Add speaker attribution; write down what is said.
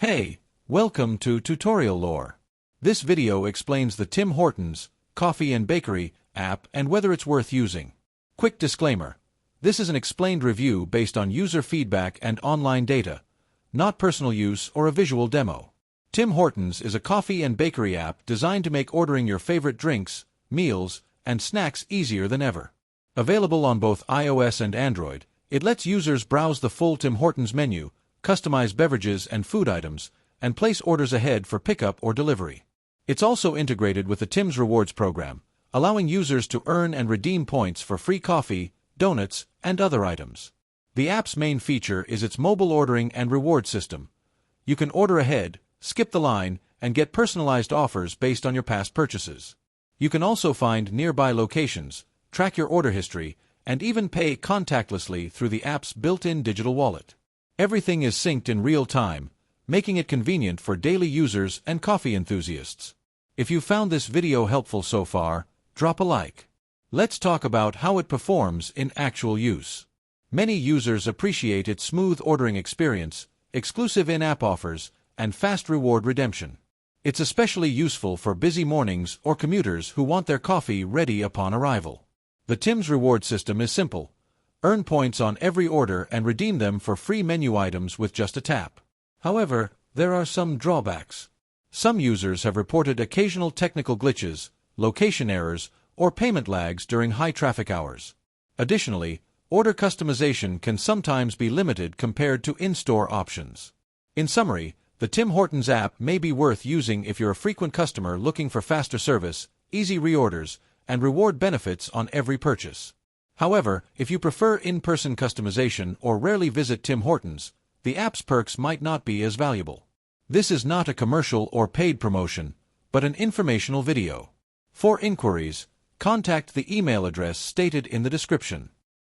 Speaker 1: Hey, welcome to Tutorial Lore. This video explains the Tim Hortons Coffee and Bakery app and whether it's worth using. Quick disclaimer. This is an explained review based on user feedback and online data, not personal use or a visual demo. Tim Hortons is a coffee and bakery app designed to make ordering your favorite drinks, meals, and snacks easier than ever. Available on both iOS and Android, it lets users browse the full Tim Hortons menu, customize beverages and food items, and place orders ahead for pickup or delivery. It's also integrated with the Tim's Rewards program, allowing users to earn and redeem points for free coffee, donuts, and other items. The app's main feature is its mobile ordering and reward system. You can order ahead, skip the line, and get personalized offers based on your past purchases. You can also find nearby locations, track your order history, and even pay contactlessly through the app's built-in digital wallet. Everything is synced in real time, making it convenient for daily users and coffee enthusiasts. If you found this video helpful so far, drop a like. Let's talk about how it performs in actual use. Many users appreciate its smooth ordering experience, exclusive in-app offers, and fast reward redemption. It's especially useful for busy mornings or commuters who want their coffee ready upon arrival. The Tim's reward system is simple. Earn points on every order and redeem them for free menu items with just a tap. However, there are some drawbacks. Some users have reported occasional technical glitches, location errors, or payment lags during high traffic hours. Additionally, order customization can sometimes be limited compared to in-store options. In summary, the Tim Hortons app may be worth using if you're a frequent customer looking for faster service, easy reorders, and reward benefits on every purchase. However, if you prefer in-person customization or rarely visit Tim Hortons, the app's perks might not be as valuable. This is not a commercial or paid promotion, but an informational video. For inquiries, contact the email address stated in the description.